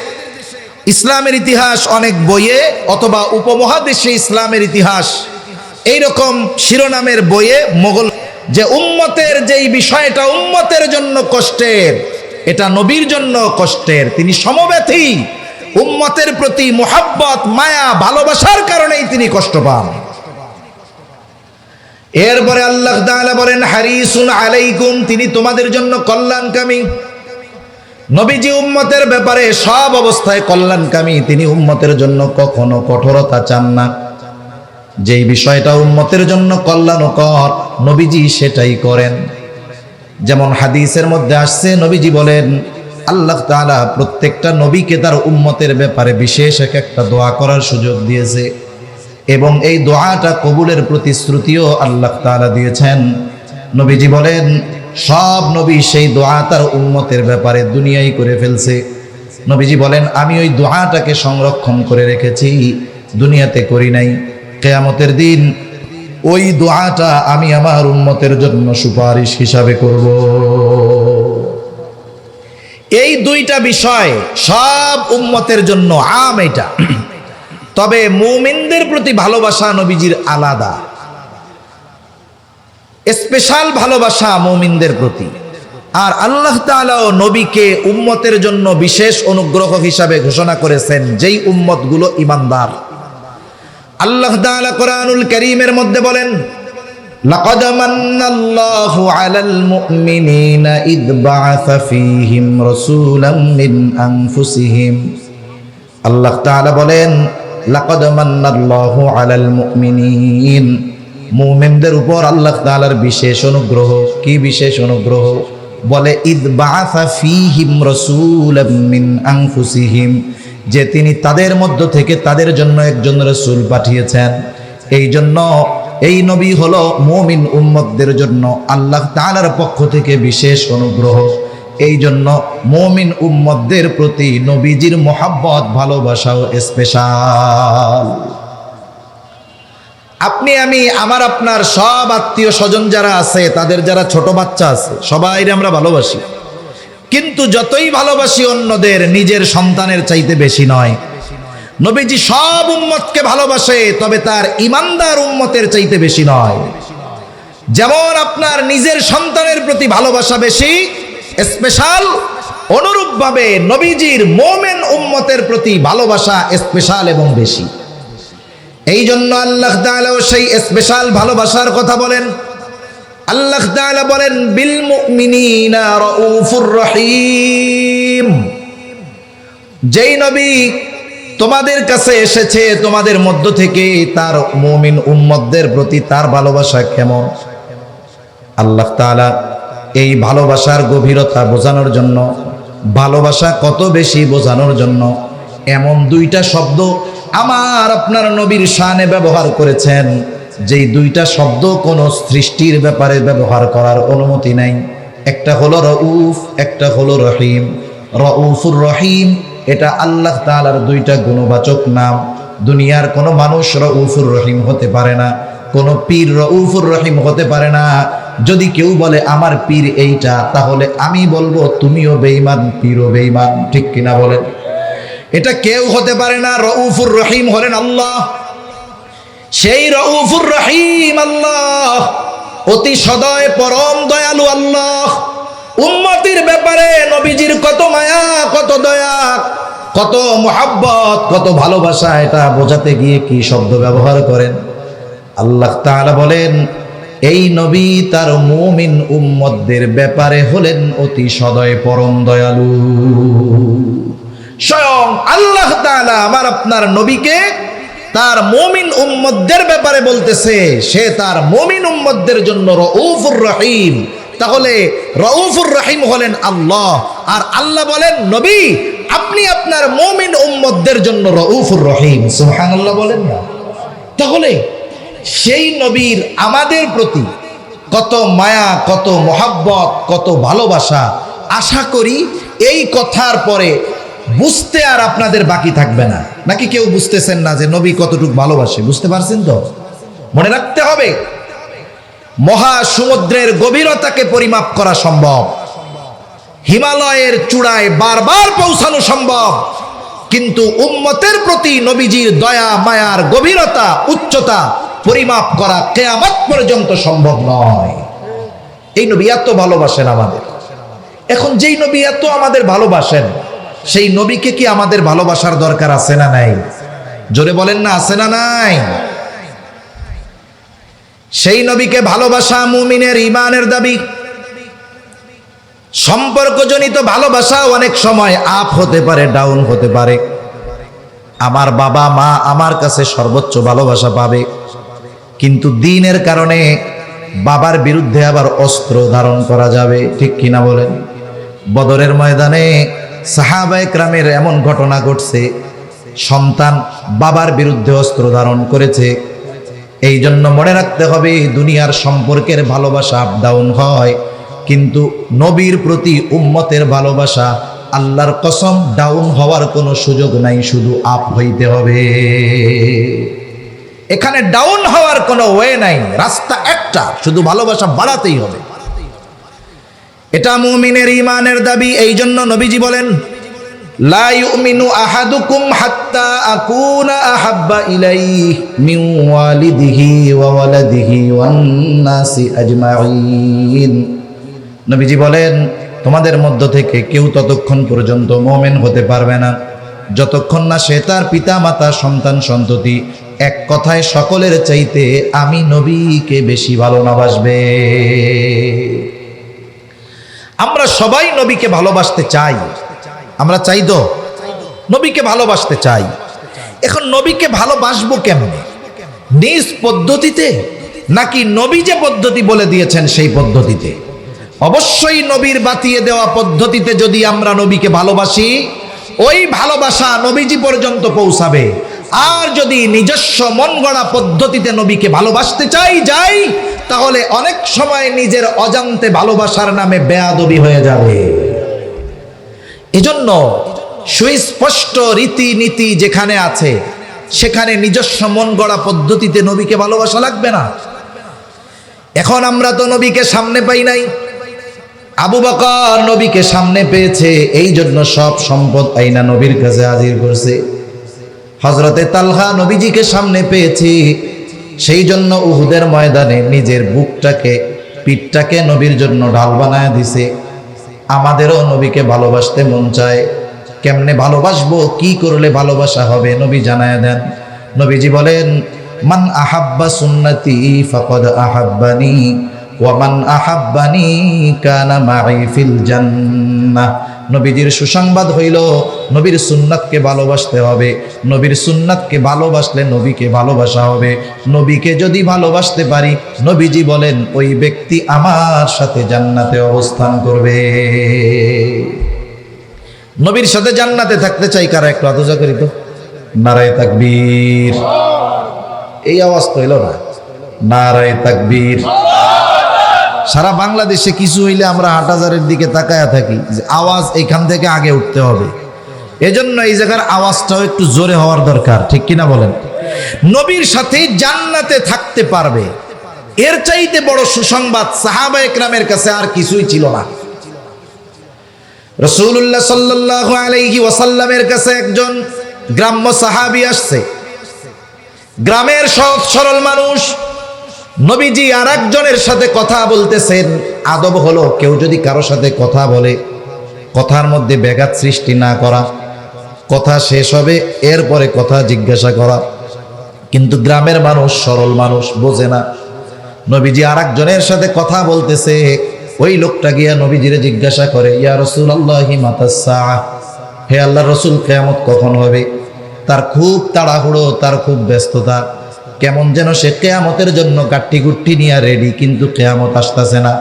ইসলামের ইতিহাস অনেক বইয়ে, অথবা উপমহাদেশে ইসলামের ইতিহাস এইরকম শিরোনামের বইয়ে মোগল যে উম্মতের যেই বিষয়টা উম্মতের জন্য কষ্টের, এটা নবীর জন্য কষ্টের। তিনি সমব্যথী, উম্মতের প্রতি মুহাব্বত, মায়া, ভালোবাসার কারণেই তিনি কষ্ট পান। এরপরে আল্লাহ তাআলা বলেন হারিসুন আলাইকুম, তিনি তোমাদের জন্য কল্যাণকামী। নবীজি উম্মতের ব্যাপারে সব অবস্থায় কল্যাণকামী। তিনি উম্মতের জন্য কখনো কঠোরতা চান না। যেই বিষয়টা উম্মতের জন্য কল্যাণকর নবীজি সেটাই করেন। যেমন হাদিসের মধ্যে আসছে, নবীজি বলেন আল্লাহ তাআলা প্রত্যেকটা নবীকে তার উম্মতের ব্যাপারে বিশেষ একটা দোয়া করার সুযোগ দিয়েছে এবং এই দোয়াটা কবুলের প্রতিশ্রুতিও আল্লাহ তাআলা দিয়েছেন। নবীজি বলেন সব নবী সেই দোয়া তার উম্মতের ব্যাপারে দুনিয়ায় করে ফেলছে। নবীজি বলেন আমি ওই দোয়াটাকে সংরক্ষণ করে রেখেছি, দুনিয়াতে করি নাই। কিয়ামতের দিন ওই দোয়াটা আমি আমার উম্মতের জন্য সুপারিশ হিসাবে করব। এই দুইটা বিষয় সব উম্মতের জন্য আম এটা। তবে মুমিনদের প্রতি ভালোবাসা নবীজির আলাদা, স্পেশাল ভালোবাসা মুমিনদের প্রতি। আর আল্লাহ তাআলাও নবীকে উম্মতের জন্য বিশেষ অনুগ্রহ হিসাবে ঘোষণা করেছেন যেই উম্মতগুলো ঈমানদার। আল্লাহ তাআলা কোরআনুল কারীমের মধ্যে বলেন লাকাদ মান্নাল্লাহু আলাল মুমিনিনা ইদ বাআসা ফীহিম রাসূলাম মিন আনফুসিহিম। আল্লাহ তাআলা বলেন লাকাদ মান্নাল্লাহু আলাল মুমিনিন, মুমিনদের উপর আল্লাহ তাআলার বিশেষ অনুগ্রহ। কি বিশেষ অনুগ্রহ? বলে ইদ বাআসা ফীহিম রাসূলাম মিন আনফুসিহিম, যে তিনি তাদের মধ্য থেকে তাদের জন্য একজন রাসূল পাঠিয়েছেন। এই জন্য এই নবী হলো মুমিন উম্মতদের জন্য আল্লাহ তাআলার পক্ষ থেকে বিশেষ অনুগ্রহ। এই জন্য মুমিন উম্মতদের প্রতি নবীজির মহব্বত, ভালোবাসাও স্পেশাল। আপনি আমি, আমার আপনার সব আত্মীয় স্বজন যারা আছে, তাদের যারা ছোট বাচ্চা আছে, সবাই আমরা ভালোবাসি। কিন্তু যতই ভালোবাসি অন্যদের, নিজের সন্তানের চাইতে বেশি নয়। নবীজি সব উম্মতকে ভালোবাসে, তবে তার ঈমানদার উম্মতের চাইতে বেশি নয়। যেমন আপনার নিজের সন্তানের প্রতি ভালোবাসা বেশি, স্পেশাল, অনুরূপভাবে নবীজির মুমিন উম্মতের প্রতি ভালোবাসা স্পেশাল এবং বেশি। এই জন্য আল্লাহ তাআলাও সেই স্পেশাল ভালোবাসার কথা বলেন। আল্লাহ তাআলা বলেন বিল মুমিনিনা রাউফুর রহিম। যেই নবী তোমাদের কাছে এসেছে, তোমাদের মধ্য থেকে তার মুমিন উম্মতদের প্রতি তার ভালোবাসা কেমন। আল্লাহ তাআলা এই ভালোবাসার গভীরতা বোঝানোর জন্য, ভালোবাসা কত বেশি বোঝানোর জন্য এমন দুইটা শব্দ আমার আপনার নবীর শানে ব্যবহার করেছেন, যেই দুইটা শব্দ কোনো সৃষ্টির ব্যাপারে ব্যবহার করার অনুমতি নাই। একটা হলো রউফ, একটা হলো রহিম। রউফুর রহিম এটা আল্লাহ তাআলার দুইটা গুণবাচক নাম। দুনিয়ার কোনো মানুষ রউফুর রহিম হতে পারে না, কোনো পীর রউফুর রহিম হতে পারে না। যদি কেউ বলে আমার পীর এইটা, তাহলে আমি বলবো তুমিও বেঈমান, পীরও বেঈমান। ঠিক কিনা বলেন? এটা কেউ হতে পারে না। রউফুর রহিম হলেন আল্লাহ। সেই রউফুর রহিম আল্লাহ, অতি সদয় পরম দয়ালু আল্লাহ। উম্মতির ব্যাপারে নবীজির কত মায়া, কত দয়া, কত মুহাব্বত, কত ভালোবাসা, এটা বোঝাতে গিয়ে কি শব্দ ব্যবহার করেন। আল্লাহ তাআলা বলেন এই নবী তার মুমিন উম্মতদের ব্যাপারে হলেন অতি সদয় পরম দয়ালু। স্বয়ং আল্লাহ তাআলা আমার আপনার নবীকে তার মুমিন উম্মতদের ব্যাপারে বলতেছে সে তার মুমিন উম্মতদের জন্য রউফুর রহিম। তাহলে রউফুর রহিম হলেন আল্লাহ, আর আল্লাহ বলেন নবী আপনি আপনার মুমিন উম্মতদের জন্য রউফুর রহিম। সুবহানাল্লাহ বলেন না? তাহলে সেই নবীর আমাদের প্রতি কত মায়া, কত মোহাব্বত, কত ভালোবাসা। আশা করি এই কথার পরে বুঝতে আর আপনাদের বাকি থাকবে না। নাকি কেউ বুঝতেছেন না যে নবী কতটুকু ভালোবাসে? বুঝতে পারছেন তো? মনে রাখতে হবে, মহাসমুদ্রের গভীরতাকে পরিমাপ করা সম্ভব, হিমালয়ের চূড়ায় বারবার পৌঁছানো সম্ভব, কিন্তু উম্মতের প্রতি নবীজির দয়া মায়ার গভীরতা, উচ্চতা পরিমাপ করা কিয়ামত পর্যন্ত সম্ভব নয়। এই নবী এত ভালোবাসেন আমাদের। এখন যেই নবী এত আমাদের ভালোবাসেন, সেই নবীকে কি আমাদের ভালোবাসার দরকার আছে না নাই? জোরে বলেন না, আছে না নাই? সেই নবীকে ভালোবাসা মুমিনের ঈমানের দাবি। সম্পর্কজনিত ভালোবাসা অনেক সময় আপ হতে পারে, ডাউন হতে পারে। আমার বাবা মা আমার কাছে সর্বোচ্চ ভালোবাসা পাবে, কিন্তু দ্বীনের কারণে বাবার বিরুদ্ধে আবার অস্ত্র ধারণ করা যাবে, ঠিক কিনা বলেন? বদরের ময়দানে সাহাবায়ে কেরামের এমন ঘটনা ঘটছে, সন্তান বাবার বিরুদ্ধে অস্ত্র ধারণ করেছে। এই জন্য মনে রাখতে হবে, দুনিয়ার সম্পর্কের ভালোবাসা আপ ডাউন হয়, কিন্তু নবীর প্রতি উম্মতের ভালোবাসা আল্লাহর কসম ডাউন হওয়ার কোনো সুযোগ নাই, শুধু আপ হইতে হবে। এখানে ডাউন হওয়ার কোনো ওয়ে নাই, রাস্তা একটা, শুধু ভালোবাসা বাড়াতেই হবে। এটা মুমিনের ঈমানের দাবি। এই জন্য নবীজি বলেন, লা ইউমিনু আহাদুকুম হাত্তা আকুনা আহাব্বা ইলাইহি মিন ওয়ালিদিহি ওয়া ওয়ালাদিহি ওয়ান নাসি আজমাইন। নবীজি বলেন, তোমাদের মধ্য থেকে কেউ ততক্ষণ পর্যন্ত মুমিন হতে পারবে না যতক্ষণ না সে তার পিতা মাতা সন্তান সন্ততি এক কথায় সকলের চাইতে আমি নবীকে বেশি ভালোবাসবে। আমরা সবাই নবীকে ভালোবাসতে চাই, আমরা চাই তো নবীকে ভালোবাসতে চাই। এখন নবীকে ভালোবাসবো কেমনে? নিজ পদ্ধতিতে নাকি নবী যে পদ্ধতি বলে দিয়েছেন সেই পদ্ধতিতে? অবশ্যই নবীর বাতিয়ে দেওয়া পদ্ধতিতে যদি আমরা নবীকে ভালোবাসি, ওই ভালোবাসা নবীজি পর্যন্ত পৌঁছাবে। আর যদি নিজস্ব মন গড়া পদ্ধতিতে নবীকে ভালোবাসতে যাই, তাহলে অনেক সময় নিজের অজান্তে ভালোবাসার নামে বেয়াদবি হয়ে যাবে। এজন্য সুস্পষ্ট রীতিনীতি যেখানে আছে, সেখানে নিজস্ব মন গড়া পদ্ধতিতে নবীকে ভালোবাসা লাগবে না। এখন আমরা তো নবীকে সামনে পাই নাই। আবু বকর নবীকে সামনে পেয়েছে, এই জন্য সব সম্পদ আইনা নবীর কাছে হাজির করছে। হযরতে তালহা নবীজিকে সামনে পেয়েছে, সেই জন্য উহুদের ময়দানে নিজের বুকটাকে, পিঠটাকে নবীর জন্য ঢাল বানায় দিছে। আমাদেরও নবীকে ভালোবাসতে মন চায়। কেমনে ভালোবাসবো, কি করলে ভালোবাসা হবে, নবী জানায় দেন। নবীজি বলেন, মান আহাব্বা সুন্নতি ফাকাদ আহাব্বানি ওয়া মান আহাব্বানি কানা মাই ফিল জান্নাহ। নবীজির সুসংবাদ হইল, নবীর সুন্নাতকে ভালোবাসতে হবে। নবীর সুন্নাতকে ভালোবাসলে নবীকে ভালোবাসা হবে। নবীকে যদি ভালোবাসতে পারি, নবীজি বলেন ওই ব্যক্তি আমার সাথে জান্নাতে অবস্থান করবে। নবীর সাথে জান্নাতে থাকতে চাই কারা? একটু আতজা করি তো। নারায়ে তাকবীর। এই আওয়াজ তো এলো না। নারায়ে তাকবীর। সারা বাংলাদেশে কিছু হইলে আমরা হাটহাজারের দিকে তাকায়া থাকি যে আওয়াজ এইখান থেকে আগে উঠতে হবে। এজন্য এই জায়গার আওয়াজটাও একটু জোরে হওয়ার দরকার, ঠিক কিনা বলেন? নবীর সাথে জান্নাতে থাকতে পারবে, এর চাইতে বড় সুসংবাদ সাহাবায়ে কেরামের কাছে আর কিছুই ছিল না। রাসূলুল্লাহ সাল্লাল্লাহু আলাইহি ওয়াসাল্লামের কাছে একজন গ্রাম্য সাহাবী আসছে, গ্রামের সহজ সরল মানুষ। নবীজি আর একজনের সাথে কথা বলতেছেন। আদব হলো, কেউ যদি কারো সাথে কথা বলে, কথার মধ্যে ব্যাঘাত সৃষ্টি না করা, কথা শেষ হবে এরপরে কথা জিজ্ঞাসা করা। কিন্তু গ্রামের মানুষ, সরল মানুষ, বোঝে না। নবীজি আর একজনের সাথে কথা বলতেছে, ওই লোকটা গিয়া নবীজিরে জিজ্ঞাসা করে, ইয়া রাসূলুল্লাহি মাতাস সাআহ, হে আল্লাহর রাসূল কিয়ামত কখন হবে? তার খুব তাড়াহুড়ো, তার খুব ব্যস্ততা, কেমন যেন সে কিয়ামতের জন্য গাট্টি গুট্টি নিয়ে রেডি, কিন্তু কিয়ামত আসতেছে না।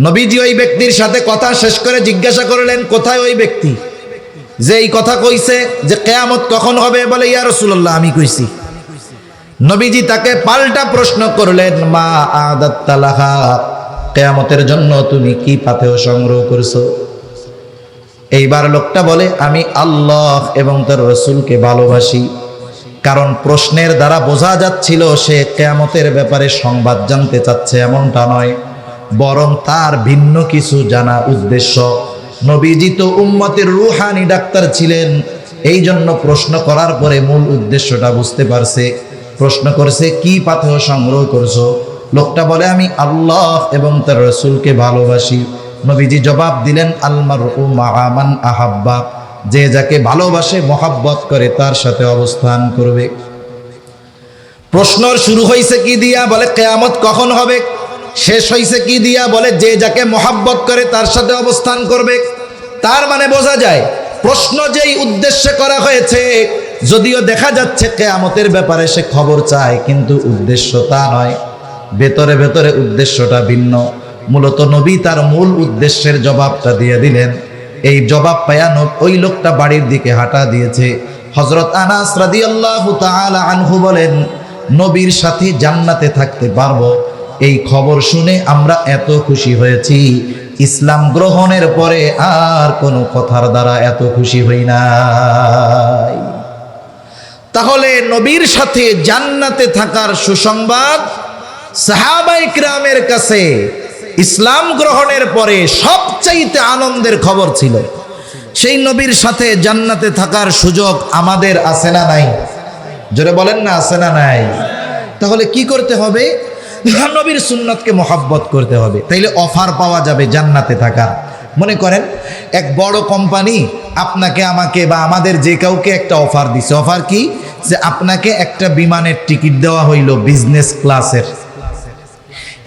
নবীজি ওই ব্যক্তির সাথে কথা শেষ করে জিজ্ঞাসা করলেন, কোথায় ওই ব্যক্তি যে এই কথা কইছে যে কিয়ামত কখন হবে? বলে, ইয়া রাসূলুল্লাহ আমি কইছি। নবীজি তাকে পাল্টা প্রশ্ন করলেন, মা আদাত্তা লাহা, কিয়ামতের জন্য তুমি কি পাথেয় সংগ্রহ করছো? এইবার লোকটা বলে, আমি আল্লাহ এবং তার রাসূলকে ভালোবাসি। কারণ প্রশ্নের দ্বারা বোঝা যাচ্ছিল সে কিয়ামতের ব্যাপারে সংবাদ জানতে চাচ্ছে এমনটা নয়, বরং তার ভিন্ন কিছু জানা উদ্দেশ্য। নবীজি তো উম্মতের রুহানি ডাক্তার ছিলেন, এই জন্য প্রশ্ন করার পরে মূল উদ্দেশ্যটা বুঝতে পারছে। প্রশ্ন করছে, কি পাথেয় সংগ্রহ করছো? লোকটা বলে, আমি আল্লাহ এবং তার রাসূলকে ভালোবাসি। নবীজি জবাব দিলেন, আল মারউ মাআ মান আহাব্বা, যে যাকে ভালোবাসে মহব্বত করে তার সাথে অবস্থান করবে। প্রশ্ন শুরু হয়েছে কি দিয়া? বলে কিয়ামত কখন হবে। শেষ হয়েছে কি দিয়া? বলে যে যাকে মহব্বত করে তার সাথে অবস্থান করবে। তার মানে বোঝা যায় প্রশ্ন যেই উদ্দেশ্যে করা হয়েছে, যদিও দেখা যাচ্ছে কিয়ামতের ব্যাপারে সে খবর চায়, কিন্তু উদ্দেশ্য তা নয়। ভেতরে ভেতরে উদ্দেশ্যটা ভিন্ন। মূলত নবী তার মূল উদ্দেশ্যের জবাবটা দিয়ে দিলেন। এই জবাব পায়া ওই লোকটা বাড়ির দিকে হাঁটা দিয়েছে। হযরত আনাস রাদিয়াল্লাহু তাআলা আনহু বলেন, নবীর সাথে জান্নাতে থাকতে পারবো, এই খবর শুনে আমরা এত খুশি হয়েছি, ইসলাম গ্রহণের পরে আর কোনো কথার দ্বারা এত খুশি হই নাই। তাহলে নবীর সাথে জান্নাতে থাকার সুসংবাদ সাহাবায়ে কিরামের কাছে ইসলাম গ্রহণের পরে সবচাইতে আনন্দের খবর ছিল। সেই নবীর সাথে জান্নাতে থাকার সুযোগ আমাদের আছে না নাই? জোরে বলেন না, আছে না নাই? তাহলে কি করতে হবে? নবীর সুন্নতকে মহব্বত করতে হবে, তাইলে অফার পাওয়া যাবে জান্নাতে থাকার। মনে করেন এক বড় কোম্পানি আপনাকে, আমাকে বা আমাদের যে কাউকে একটা অফার দিছে। অফার কি? যে আপনাকে একটা বিমানের টিকিট দেওয়া হইল বিজনেস ক্লাসের।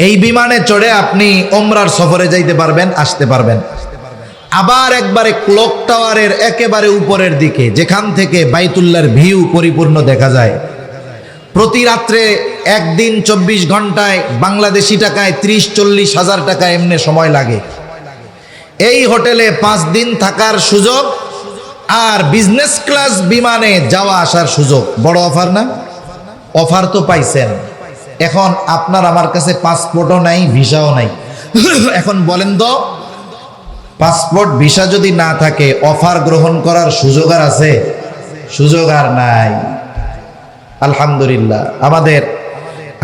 এই বিমানে চড়ে আপনি ওমরার সফরে যাইতে পারবেন, আসতে পারবেন। আবার একবারে ক্লক টাওয়ারের একেবারে উপরের দিকে, যেখান থেকে বাইতুল্লাহর ভিউ পরিপূর্ণ দেখা যায়। প্রতি রাত্রে একদিন 24 ঘন্টায় বাংলাদেশি টাকায় 30-40 হাজার টাকা এমনি সময় লাগে। এই হোটেলে 5 দিন থাকার সুযোগ আর বিজনেস ক্লাস বিমানে যাওয়া আসার সুযোগ। বড় অফার না? অফার তো পাইছেন। এখন আপনার আমার কাছে পাসপোর্টও নাই, ভিসাও নাই। এখন বলেন তো, পাসপোর্ট ভিসা যদি না থাকে অফার গ্রহণ করার সুযোগ আর আছে? সুযোগ আর নাই। আলহামদুলিল্লাহ, আমাদের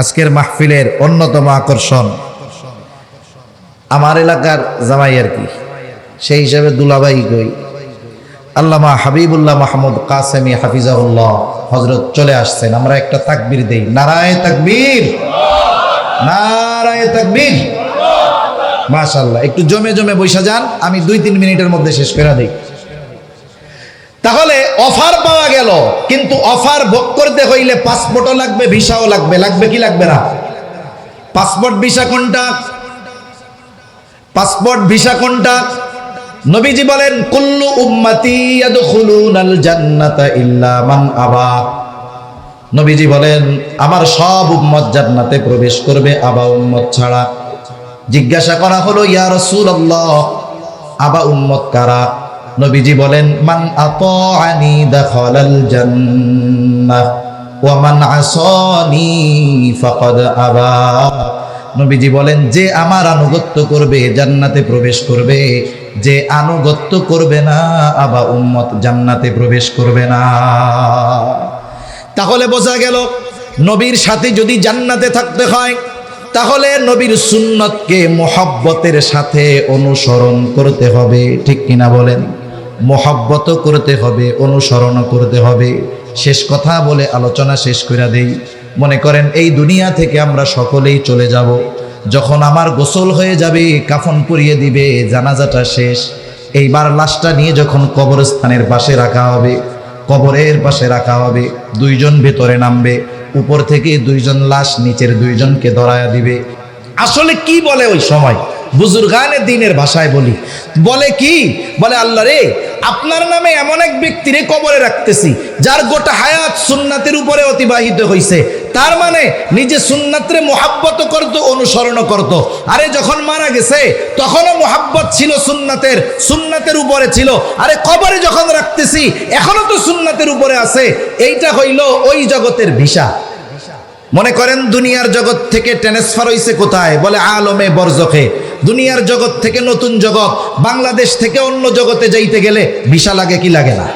আজকের মাহফিলের অন্যতম আকর্ষণ আমার এলাকার জামাই আর কি, সেই হিসাবে দুলাভাই কই, আল্লামা হাবিবুল্লাহ মাহমুদ কাসেমি হাফিজাহুল্লাহ হযরত চলে আসছেন। আমরা একটা তাকবীর দেই, নারায়ে তাকবীর, নারায়ে তাকবীর। মাশাআল্লাহ, একটু জমে জমে বৈশা যান, আমি 2-3 মিনিটের মধ্যে শেষ করে দেই। তাহলে অফার পাওয়া গেল, কিন্তু অফার ভোগ করতে হইলে পাসপোর্টও লাগবে, ভিসাও লাগবে। লাগবে কি লাগবে না? পাসপোর্ট ভিসা কোনটা? পাসপোর্ট ভিসা কোনটা? নবীজি বলেন, কুল্লু উম্মতি ইয়াদখুলুনাল জান্নাতা ইল্লা মান আবা। নবীজি বলেন, আমার সব উম্মত জান্নাতে প্রবেশ করবে, আবা উম্মত ছাড়া। জিজ্ঞাসা করা হলো, ইয়া রাসূলুল্লাহ, আবা উম্মত কারা? নবীজি বলেন, মান আতাআনি দাখালাল জান্নাহ ওয়া মান আসানি ফাকাদ আবা। নবীজি বলেন, যে আমার আনুগত্য করবে জান্নাতে প্রবেশ করবে, যে আনুগত্য করবে না আবা উম্মত জান্নাতে প্রবেশ করবে না। তাহলে বোঝা গেল নবীর সাথে যদি জান্নাতে থাকতে হয়, তাহলে নবীর সুন্নতকে মোহাব্বতের সাথে অনুসরণ করতে হবে। ঠিক কিনা বলেন? মোহাব্বত করতে হবে, অনুসরণ করতে হবে। শেষ কথা বলে আলোচনা শেষ করে দেই। মনে করেন এই দুনিয়া থেকে আমরা সকলেই চলে যাব। যখন আমার গোসল হয়ে যাবে, কাফন পরিয়ে দিবে, জানাজাটা শেষ, এইবার লাশটা নিয়ে যখন কবরস্থানের পাশে রাখা হবে, কবরের পাশে রাখা হবে, 2 জন ভেতরে নামবে, উপর থেকে 2 জন লাশ নিচের 2 জনকে ধরায়া দিবে। আসলে কি বলে ওই সময়? বুজুর্গানে দ্বীনের ভাষায় বলি, বলে কি? বলে, আল্লাহ রে, আপনার নামে এমন এক ব্যক্তিরে কবরে রাখতেছি যার গোটা হায়াত সুন্নাতের উপরে অতিবাহিত হয়েছে। তার মানে নিজে সুন্নাতরে মোহাব্বত করত, অনুসরণ করত। আরে যখন মারা গেছে তখনও মোহাব্বত ছিল সুন্নাতের, সুন্নাতের উপরে ছিল। আরে কবরে যখন রাখতেছি এখনো তো সুন্নাতের উপরে আছে। এইটা হইল ওই জগতের ভিসা। মনে করেন দুনিয়ার জগৎ থেকে ট্রান্সফার হইছে কোথায়? বলে আলমে বরজখে। দুনিয়ার জগৎ থেকে নতুন জগৎ, বাংলাদেশ থেকে অন্য জগতে যাইতে গেলে ভিসা লাগে কি লাগে না?